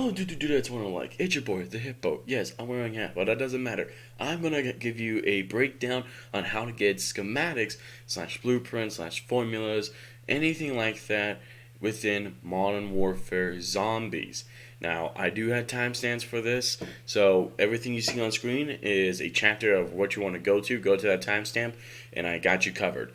Oh, that's what I'm like. It's your boy, the Hippo. Yes, I'm wearing a hat, but that doesn't matter. I'm gonna give you a breakdown on how to get schematics slash blueprints slash formulas, anything like that within Modern Warfare Zombies. Now, I do have timestamps for this, so everything you see on screen is a chapter of what you want to go to. Go to that timestamp, and I got you covered.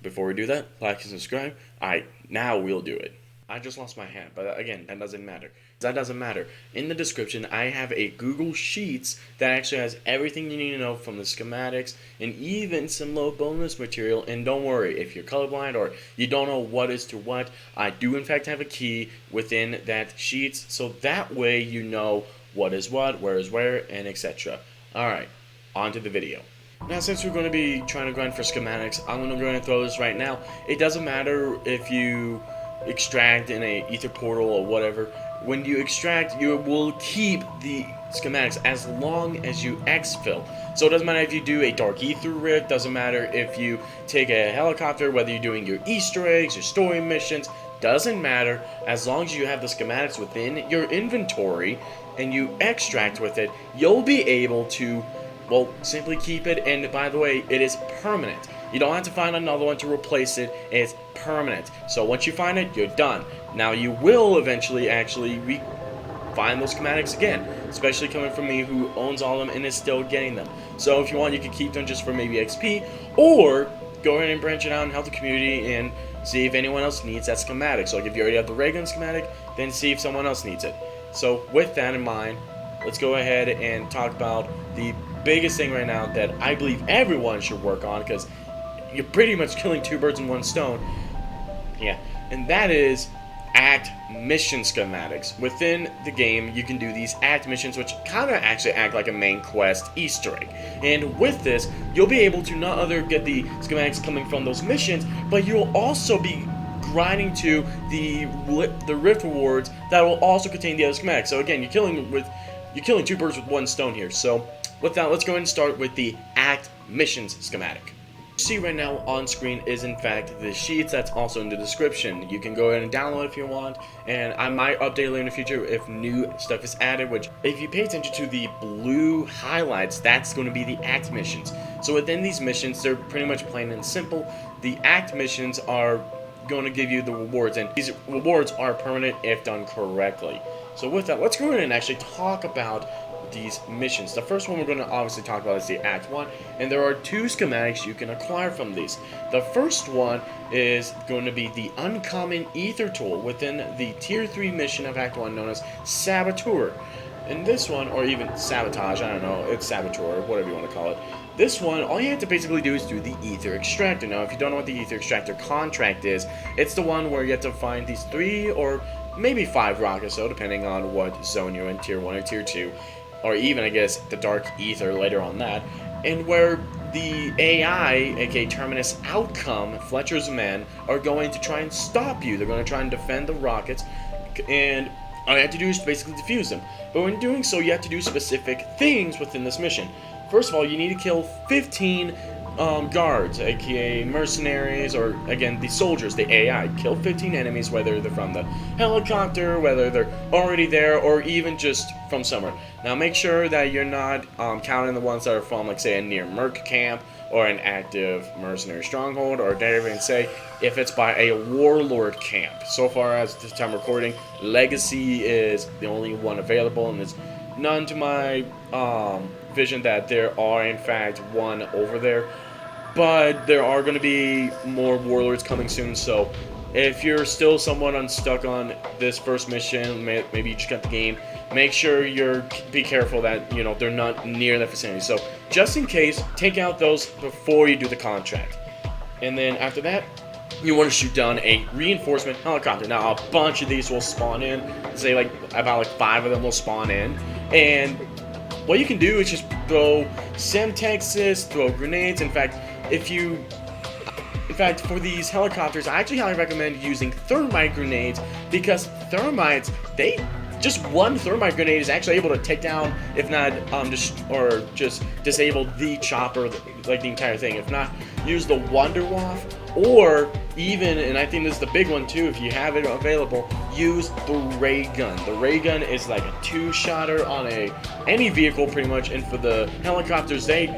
Before we do that, like and subscribe. Alright, now we'll do it. I just lost my hat, but again, that doesn't matter. That doesn't matter. In the description, I have a Google Sheets that actually has everything you need to know from the schematics and even some low bonus material. And don't worry, if you're colorblind or you don't know what is to what, I do in fact have a key within that Sheets, so that way you know what is what, where is where, and etc. Alright, on to the video. Now, since we're going to be trying to grind for schematics, I'm going to go ahead and throw this right now. It doesn't matter if you extract in a Aether portal or whatever. When you extract, you will keep the schematics as long as you exfil. So it doesn't matter if you do a dark Aether rift, doesn't matter if you take a helicopter, whether you're doing your Easter eggs, your story missions, doesn't matter. As long as you have the schematics within your inventory and you extract with it, you'll be able to, well, simply keep it. And by the way, it is permanent. You don't have to find another one to replace it. It's permanent. So once you find it, you're done. Now you will eventually actually find those schematics again, especially coming from me who owns all of them and is still getting them. So if you want, you can keep them just for maybe XP, or go ahead and branch it out and help the community and see if anyone else needs that schematic. So like if you already have the RAYGUN schematic, then see if someone else needs it. So with that in mind, let's go ahead and talk about the biggest thing right now that I believe everyone should work on, because you're pretty much killing two birds in one stone. Yeah, and that is act mission schematics. Within the game, you can do these act missions, which kind of actually act like a main quest Easter egg. And with this, you'll be able to not only get the schematics coming from those missions, but you'll also be grinding to the rift rewards that will also contain the other schematics. So again, you're killing two birds with one stone here. So with that, let's go ahead and start with the act missions schematic. See right now on screen is in fact the sheets that's also in the description. You can go ahead and download if you want, and I might update later in the future if new stuff is added, which if you pay attention to the blue highlights, that's going to be the act missions. So within these missions, they're pretty much plain and simple. The act missions are going to give you the rewards, and these rewards are permanent if done correctly. So with that, let's go ahead and actually talk about these missions. The first one we're going to obviously talk about is the Act 1, and there are two schematics you can acquire from these. The first one is going to be the uncommon Aether tool within the tier 3 mission of Act 1 known as Saboteur. And this one, or even Sabotage, I don't know, it's Saboteur, whatever you want to call it. This one, all you have to basically do is do the Aether Extractor. Now, if you don't know what the Aether Extractor contract is, it's the one where you have to find these 3 or maybe 5 rockets, so depending on what zone you're in, tier 1 or tier 2. Or even, I guess, the Dark Aether later on that, and where the AI, aka Terminus Outcome, Fletcher's men, are going to try and stop you. They're going to try and defend the rockets, and all you have to do is basically defuse them. But when doing so, you have to do specific things within this mission. First of all, you need to kill 15 guards, aka mercenaries, or again the soldiers, the AI. Kill 15 enemies, whether they're from the helicopter, whether they're already there, or even just from somewhere. Now make sure that you're not counting the ones that are from, like, say, a near merc camp or an active mercenary stronghold, or dare even say if it's by a warlord camp. So far as this time recording, Legacy is the only one available, and it's none to my vision that there are in fact one over there. But there are going to be more warlords coming soon, so if you're still somewhat unstuck on this first mission, maybe you just got the game, make sure be careful that, you know, they're not near the vicinity. So just in case, take out those before you do the contract. And then after that, you want to shoot down a reinforcement helicopter. Now a bunch of these will spawn in, say like about 5 of them will spawn in, and what you can do is just throw Semtexes, throw grenades. In fact, for these helicopters, I actually highly recommend using thermite grenades, because thermites, just one thermite grenade is actually able to take down, if not just disable the chopper, like the entire thing. If not, use the Wonder Waff Or even, and I think this is the big one too, if you have it available, use the ray gun. The ray gun is like a 2-shotter on any vehicle pretty much, and for the helicopters, they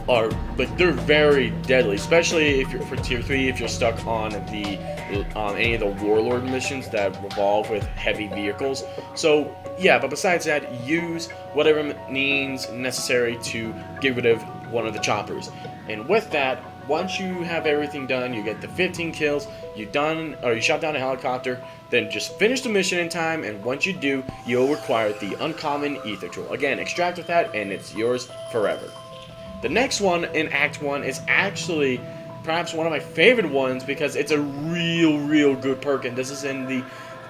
are like, they're very deadly, especially if you're for tier 3, if you're stuck on any of the warlord missions that revolve with heavy vehicles. So yeah, but besides that, use whatever means necessary to get rid of one of the choppers. And with that, once you have everything done, you get the 15 kills, you shot down a helicopter, then just finish the mission in time, and once you do, you'll require the uncommon Aether tool. Again, extract with that, and it's yours forever. The next one in Act 1 is actually perhaps one of my favorite ones because it's a real good perk, and this is in the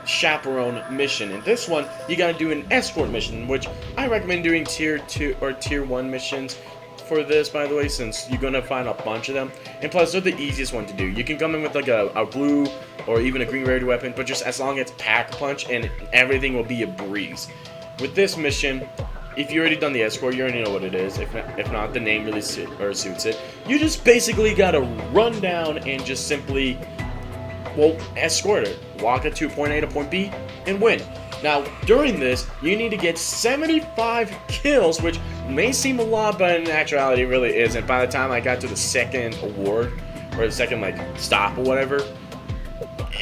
Chaperone mission. In this one, you gotta do an escort mission, which I recommend doing tier 2 or tier 1 missions for this, by the way, since you're gonna find a bunch of them, and plus they're the easiest one to do. You can come in with like a blue or even a green rarity weapon, but just as long as it's pack punch, and everything will be a breeze. With this mission, if you already done the escort, you already know what it is. If not, the name really suits it. You just basically gotta run down and just simply, well, escort it. Walk it to point A to point B and win. Now, during this, you need to get 75 kills, which may seem a lot, but in actuality it really isn't. By the time I got to the second award, or the second like stop or whatever,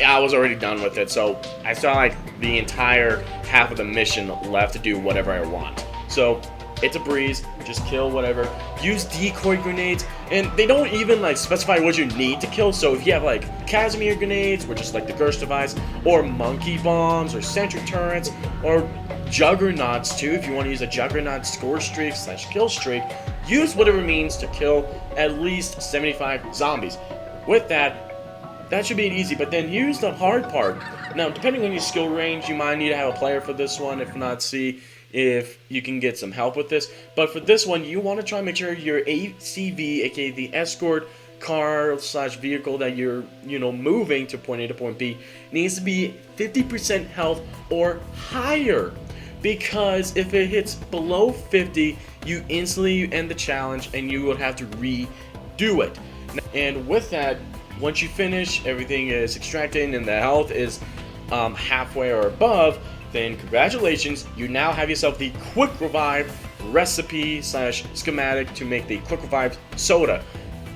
I was already done with it. So I still like the entire half of the mission left to do whatever I want. So it's a breeze, just kill whatever. Use decoy grenades, and they don't even like specify what you need to kill. So if you have like Casimir grenades, which is like the Gersh device, or monkey bombs, or sentry turrets, or juggernauts too, if you want to use a juggernaut score streak / kill streak, use whatever means to kill at least 75 zombies. With that should be easy, but then here's the hard part. Now, depending on your skill range, you might need to have a player for this one. If not, see if you can get some help with this. But for this one, you want to try and make sure your ACV, aka the escort car / vehicle that you're, moving to point A to point B, needs to be 50% health or higher. Because if it hits below 50, you instantly end the challenge and you will have to redo it. And with that, once you finish, everything is extracted and the health is halfway or above, then congratulations, you now have yourself the quick revive recipe / schematic to make the quick revive soda.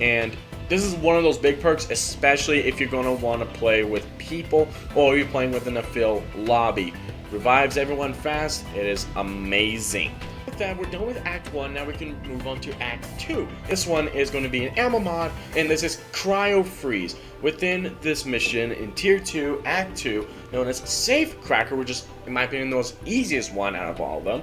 And this is one of those big perks, especially if you're going to want to play with people or you're playing within a fill lobby. Revives everyone fast. It is amazing. With that, we're done with Act 1. Now we can move on to Act 2. This one is going to be an ammo mod, and this is Cryo Freeze. Within this mission in Tier 2, Act 2, known as Safe Cracker, which is, in my opinion, the most easiest one out of all of them,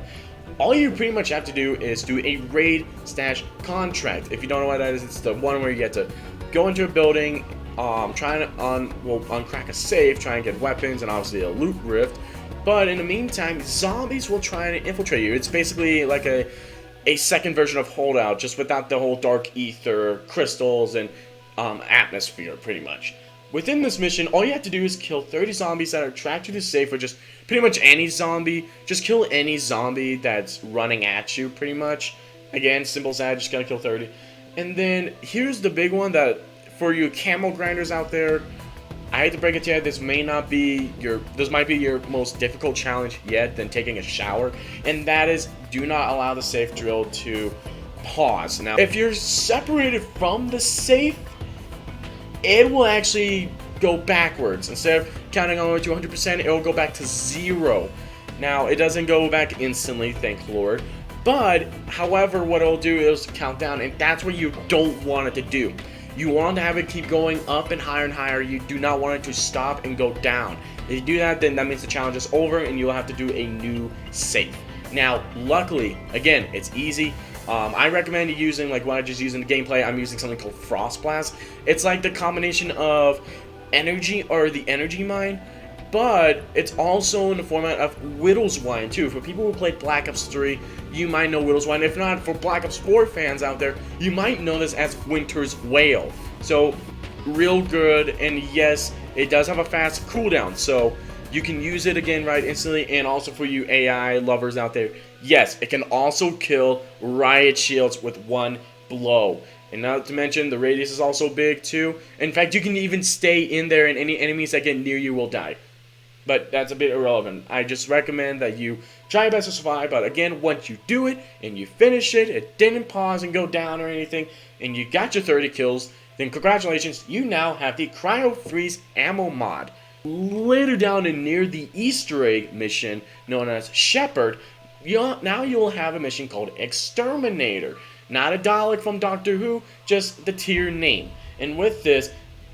all you pretty much have to do is do a raid / contract. If you don't know what that is, it's the one where you get to go into a building, trying to uncrack a safe, try and get weapons, and obviously a loot rift. But in the meantime, zombies will try and infiltrate you. It's basically like a second version of Holdout, just without the whole dark ether, crystals, and atmosphere, pretty much. Within this mission, all you have to do is kill 30 zombies that are tracked to the safe, or just pretty much any zombie. Just kill any zombie that's running at you, pretty much. Again, simple as that, just gotta kill 30. And then, here's the big one that, for you camel grinders out there, I hate to break it to you, this might be your most difficult challenge yet than taking a shower, and that is, do not allow the safe drill to pause. Now, if you're separated from the safe, it will actually go backwards. Instead of counting all the way to 100%, it will go back to 0. Now, it doesn't go back instantly, thank Lord, but, however, what it'll do is count down, and that's what you don't want it to do. You want to have it keep going up and higher. You do not want it to stop and go down. If you do that, then that means the challenge is over and you'll have to do a new safe. Now, luckily, again, it's easy. I recommend you using, like what I just used in the gameplay, I'm using something called Frost Blast. It's like the combination of energy, or the energy mine, but it's also in the format of Whittle's Wine too. For people who played Black Ops 3, you might know Whittle's Wine. If not, for Black Ops 4 fans out there, you might know this as Winter's Whale. So, real good, and yes, it does have a fast cooldown, so you can use it again right instantly. And also for you AI lovers out there, yes, it can also kill riot shields with one blow. And not to mention, the radius is also big too. In fact, you can even stay in there and any enemies that get near you will die. But that's a bit irrelevant. I just recommend that you try your best to survive. But again, once you do it and you finish it, it didn't pause and go down or anything, and you got your 30 kills, then congratulations, you now have the Cryo Freeze Ammo mod. Later down and near the Easter egg mission known as Shepherd, now you will have a mission called Exterminator. Not a Dalek from Doctor Who, just the tier name. And with this,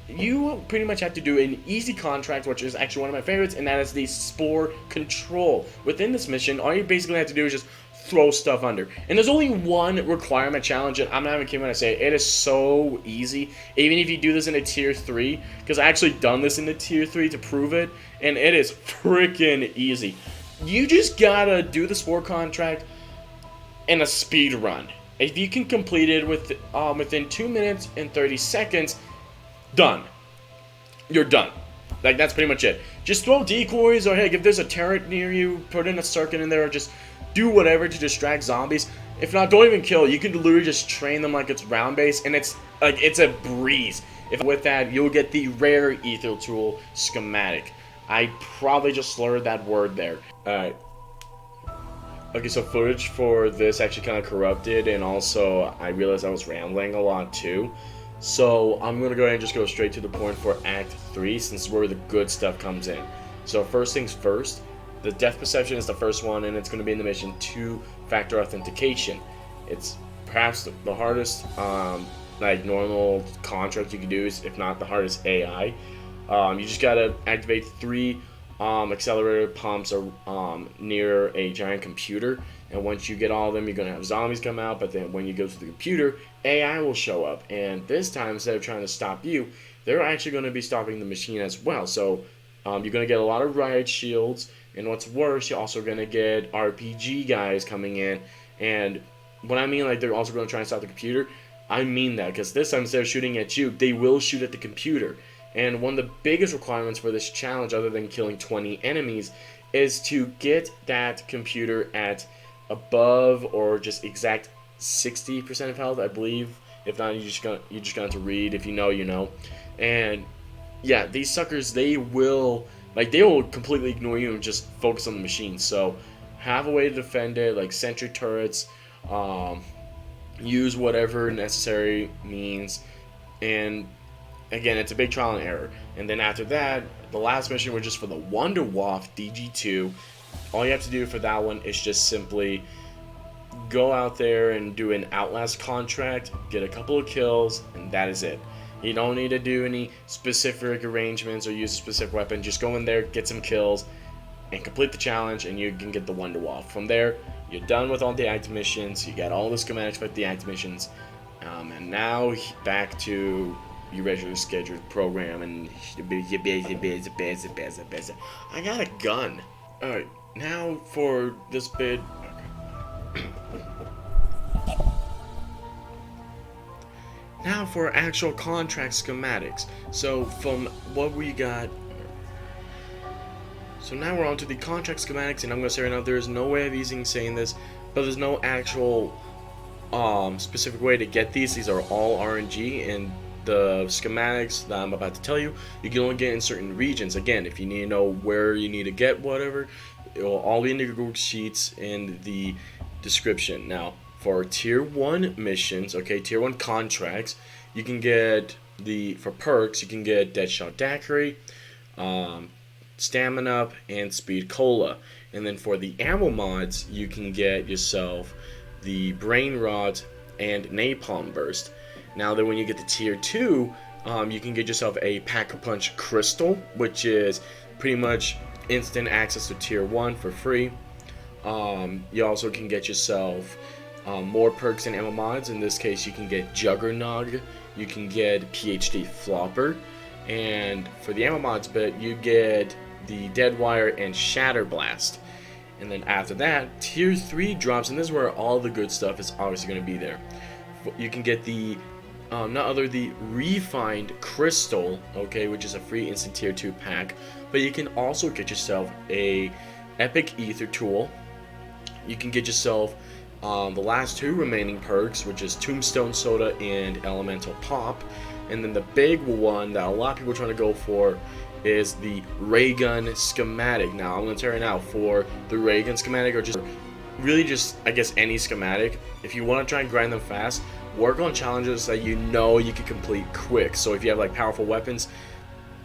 you pretty much have to do an easy contract, which is actually one of my favorites, and that is the Spore Control. Within this mission, all you basically have to do is just throw stuff under. And there's only one requirement challenge, and I'm not even kidding when I say it is so easy. Even if you do this in a tier 3, because I actually done this in the tier 3 to prove it, and it is freaking easy. You just gotta do the Spore contract in a speed run. If you can complete it within 2 minutes and 30 seconds, done. You're done. Like, that's pretty much it. Just throw decoys, or heck, if there's a turret near you, put in a circuit in there, or just do whatever to distract zombies. If not, don't even kill. You can literally just train them like it's round base, and it's like it's a breeze. With that, you'll get the rare Aether tool schematic. I probably just slurred that word there. Alright. Okay, so footage for this actually kind of corrupted, and also I realized I was rambling a lot too. So I'm going to go ahead and just go straight to the point for Act 3, since it's where the good stuff comes in. So first things first, the depth perception is the first one, and it's going to be in the mission 2-factor authentication. It's perhaps the hardest like normal contract you can do, is if not the hardest AI. You just got to activate 3 accelerator pumps near a giant computer, and once you get all of them, you're going to have zombies come out, but then when you go to the computer, AI will show up, and this time, instead of trying to stop you, they're actually going to be stopping the machine as well. So you're going to get a lot of riot shields, and what's worse, you're also going to get RPG guys coming in, and when I mean like they're also going to try and stop the computer, I mean that, because this time, instead of shooting at you, they will shoot at the computer. And one of the biggest requirements for this challenge, other than killing 20 enemies, is to get that computer at above or just exact 60% of health, I believe. If not, you're just gonna have to read. If you know, you know. And yeah, these suckers, they will completely ignore you and just focus on the machine. So have a way to defend it, like sentry turrets, use whatever necessary means, and again, it's a big trial and error. And then after that, the last mission was just for the Wonder Waff DG2. All you have to do for that one is just simply go out there and do an Outlast contract, get a couple of kills, and that is it. You don't need to do any specific arrangements or use a specific weapon. Just go in there, get some kills, and complete the challenge, and you can get the Wonder Waff. From there, you're done with all the active missions. You got all the schematics for the active missions. And now back to your regular scheduled program, and I got a gun. Alright, now for this bit. Now for actual contract schematics. So from what we got, so now we're on to the contract schematics, and I'm gonna say right now, there is no way of saying this, but there's no actual specific way to get these. These are all RNG, and the schematics that I'm about to tell you, you can only get in certain regions. Again, if you need to know where you need to get whatever, it will all be in the Google Sheets in the description. Now, for Tier 1 missions, okay, Tier 1 contracts, you can get for perks, you can get Deadshot Daiquiri, Stamina Up, and Speed Cola. And then for the ammo mods, you can get yourself the Brain Rot and Napalm Burst. Now that when you get to Tier 2, you can get yourself a Pack-a-Punch Crystal, which is pretty much instant access to Tier 1 for free. You also can get yourself more perks and ammo mods. In this case, you can get Juggernog, you can get PhD Flopper, and for the ammo mods bit, you get the Deadwire and Shatter Blast. And then after that, Tier 3 drops, and this is where all the good stuff is obviously going to be there. You can get the the Refined Crystal, okay, which is a free instant Tier 2 pack, but you can also get yourself a Epic Aether tool. You can get yourself the last two remaining perks, which is Tombstone Soda and Elemental Pop. And then the big one that a lot of people are trying to go for is the RAYGUN schematic. Now, I'm going to tell you now, for the RAYGUN schematic, or just really just, I guess, any schematic, if you want to try and grind them fast, work on challenges that you know you can complete quick. So if you have like powerful weapons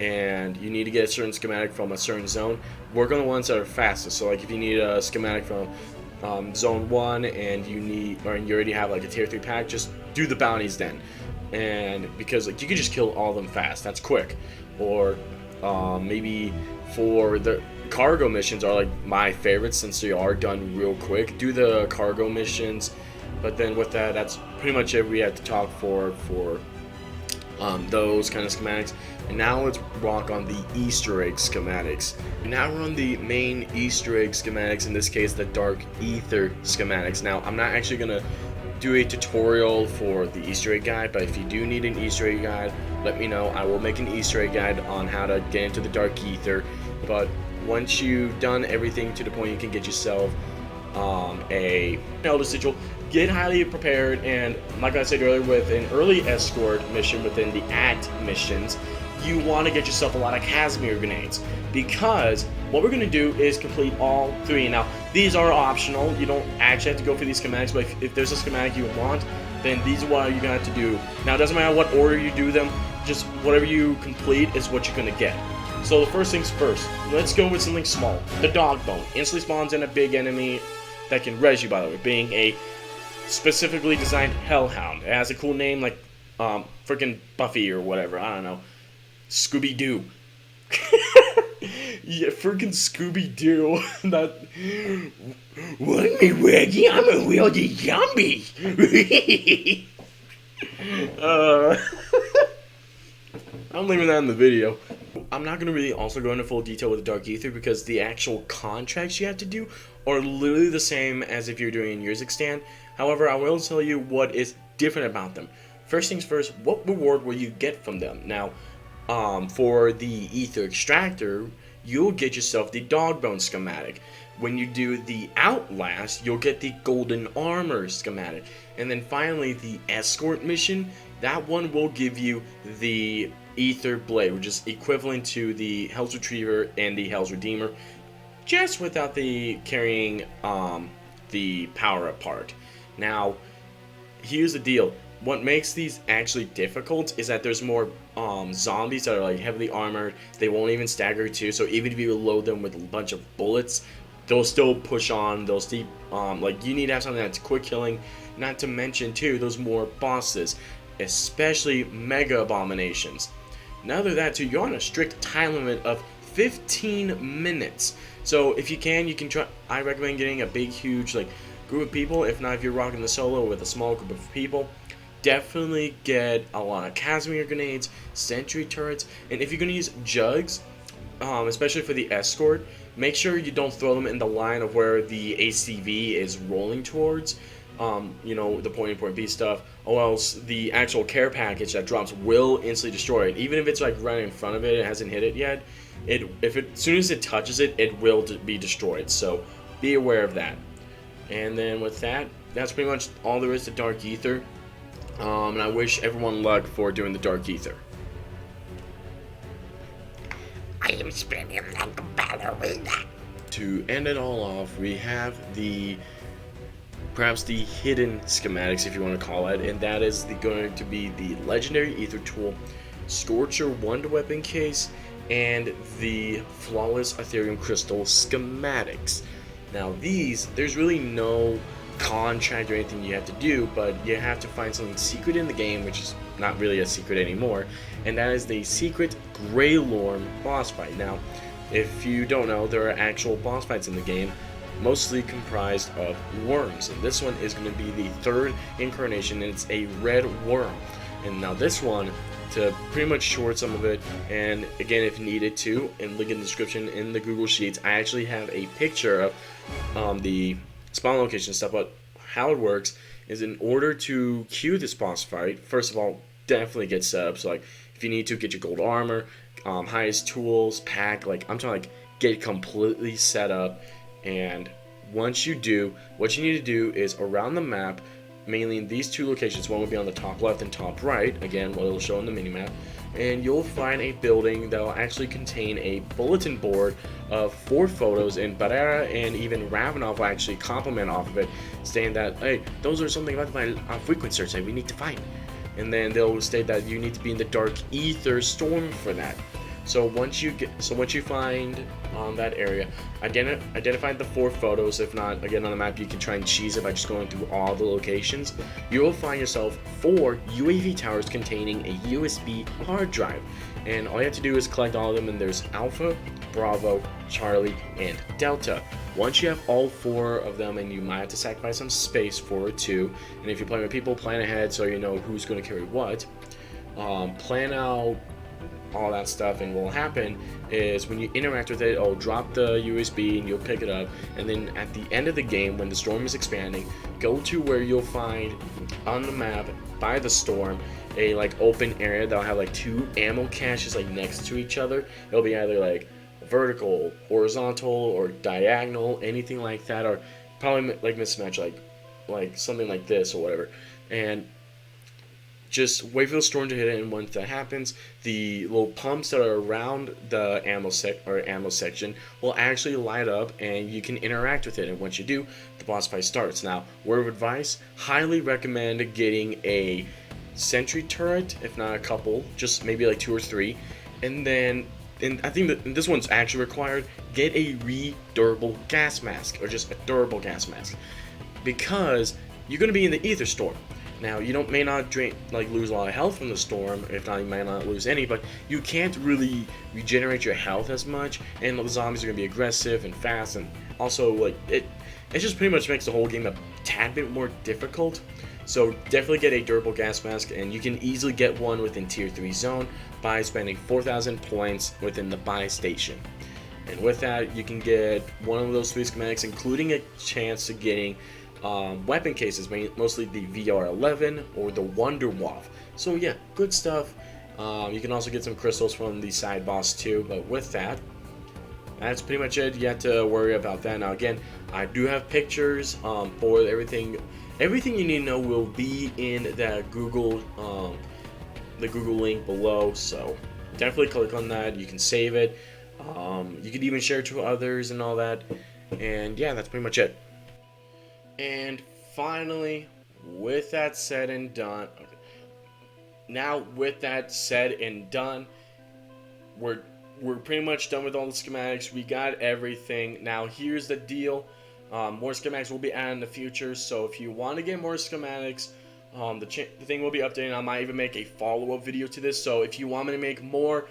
and you need to get a certain schematic from a certain zone, work on the ones that are fastest. So like if you need a schematic from zone 1 and you already have like a tier 3 pack, just do the bounties then. And because like you can just kill all of them fast, that's quick. Or maybe for the cargo missions are like my favorites, since they are done real quick. Do the cargo missions, but then with that, that's pretty much it we have to talk for those kind of schematics. And now let's rock on the Easter egg schematics. Now we're on the main Easter egg schematics, in this case the Dark Aether schematics. Now I'm not actually gonna do a tutorial for the Easter egg guide, but if you do need an Easter egg guide, let me know. I will make an Easter egg guide on how to get into the Dark Aether. But once you've done everything to the point you can get yourself a Elder Sigil, get highly prepared. And like I said earlier, with an early escort mission within the missions, you want to get yourself a lot of Casimir grenades, because what we're going to do is complete all 3. Now, these are optional. You don't actually have to go for these schematics, but if there's a schematic you want, then these are what you're going to have to do. Now, it doesn't matter what order you do them, just whatever you complete is what you're going to get. So the first things first, let's go with something small. The Dog Bone instantly spawns in a big enemy that can res you, by the way, being a specifically designed Hellhound. It has a cool name like freaking Buffy or whatever, I don't know. Scooby-Doo. Yeah, freaking Scooby-Doo. That. Want me, Reggie? I'm a real zombie. I'm leaving that in the video. I'm not going to really also go into full detail with the Dark Aether, because the actual contracts you have to do are literally the same as if you're doing your Yearsic stand. However, I will tell you what is different about them. First things first, what reward will you get from them? Now, for the Aether Extractor, you'll get yourself the Dogbone schematic. When you do the Outlast, you'll get the Golden Armor schematic. And then finally, the Escort mission, that one will give you the Aether Blade, which is equivalent to the Hell's Retriever and the Hell's Redeemer, just without the carrying the power-up part. Now, here's the deal. What makes these actually difficult is that there's more zombies that are like heavily armored. They won't even stagger too, so even if you load them with a bunch of bullets, they'll still push on. They'll still like, you need to have something that's quick killing. Not to mention too, those more bosses, especially Mega Abominations. Now that too, you're on a strict time limit of 15 minutes. So if you can try. I recommend getting a big, huge like group of people. If not, if you're rocking the solo with a small group of people, definitely get a lot of Casimir grenades, sentry turrets, and if you're going to use jugs, especially for the escort, make sure you don't throw them in the line of where the ACV is rolling towards, you know, the point A, point B stuff, or else the actual care package that drops will instantly destroy it. Even if it's like right in front of it, it hasn't hit it yet, as soon as it touches it, it will be destroyed, so be aware of that. And then with that, that's pretty much all there is to Dark Aether. And I wish everyone luck for doing the Dark Aether. I am spinning like a ballerina. To end it all off, we have perhaps the hidden schematics, if you want to call it, and that is going to be the Legendary Aether Tool, Scorcher Wonder Weapon Case, and the Flawless Ethereum Crystal schematics. Now there's really no contract or anything you have to do, but you have to find something secret in the game, which is not really a secret anymore, and that is the secret Greylorm boss fight. Now, if you don't know, there are actual boss fights in the game, mostly comprised of worms, and this one is going to be the 3rd incarnation, and it's a red worm. And now this one, to pretty much short some of it, and again if needed to, and link in the description in the Google Sheets, I actually have a picture of the spawn location stuff. But how it works is, in order to queue this boss fight, first of all, definitely get set up. So like, if you need to, get your gold armor, highest tools, pack, like I'm talking like get completely set up, and once you do, what you need to do is around the map, mainly in these two locations. One will be on the top left and top right, again what it'll show on the minimap, and you'll find a building that will actually contain a bulletin board of 4 photos, and Barrera and even Ravenov will actually comment off of it, saying that, hey, those are something about my frequent search that we need to find. And then they'll state that you need to be in the dark Aether storm for that. So once you find that area, identify the 4 photos. If not, again on the map you can try and cheese it by just going through all the locations. You will find yourself 4 UAV towers containing a USB hard drive, and all you have to do is collect all of them. And there's Alpha, Bravo, Charlie, and Delta. Once you have all 4 of them, and you might have to sacrifice some space for it too. And if you're playing with people, plan ahead so you know who's going to carry what. Plan out all that stuff, and what will happen is when you interact with it, it'll drop the USB and you'll pick it up. And then at the end of the game, when the storm is expanding, go to where you'll find on the map by the storm a like open area that'll have like 2 ammo caches like next to each other. It'll be either like vertical, horizontal, or diagonal, anything like that, or probably like mismatch, like something like this or whatever. And just wait for the storm to hit it, and once that happens, the little pumps that are around the ammo section will actually light up, and you can interact with it. And once you do, the boss fight starts. Now, word of advice: highly recommend getting a sentry turret, if not a couple, just maybe like 2 or 3, and then. And I think that this one's actually required, get a durable gas mask, or just a durable gas mask, because you're going to be in the Aether storm. Now, you may not lose a lot of health from the storm. If not, you might not lose any, but you can't really regenerate your health as much, and the zombies are going to be aggressive and fast, and also like it just pretty much makes the whole game a tad bit more difficult. So definitely get a durable gas mask, and you can easily get one within tier 3 zone by spending 4,000 points within the buy station. And with that, you can get one of those 3 schematics, including a chance of getting weapon cases, mostly the VR11 or the Wonder Waff. So yeah, good stuff. You can also get some crystals from the side boss too. But with that, that's pretty much it. You have to worry about that. Now again, I do have pictures for everything. Everything you need to know will be in that Google link below. So definitely click on that. You can save it. You can even share it to others and all that. And yeah, that's pretty much it. And finally, with that said and done, we're pretty much done with all the schematics. We got everything. Now here's the deal. More schematics will be added in the future, so if you want to get more schematics, the thing will be updating. I might even make a follow-up video to this, so if you want me to make more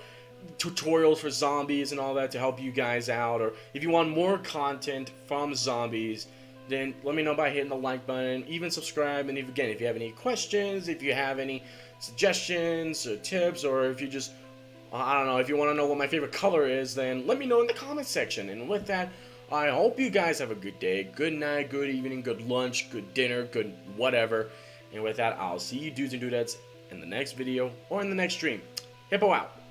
tutorials for zombies and all that to help you guys out, or if you want more content from zombies, then let me know by hitting the like button, even subscribe. And if you have any questions, if you have any suggestions or tips, or if you just, I don't know, if you want to know what my favorite color is, then let me know in the comment section. And with that, I hope you guys have a good day, good night, good evening, good lunch, good dinner, good whatever. And with that, I'll see you dudes and dudettes in the next video or in the next stream. Hippo out.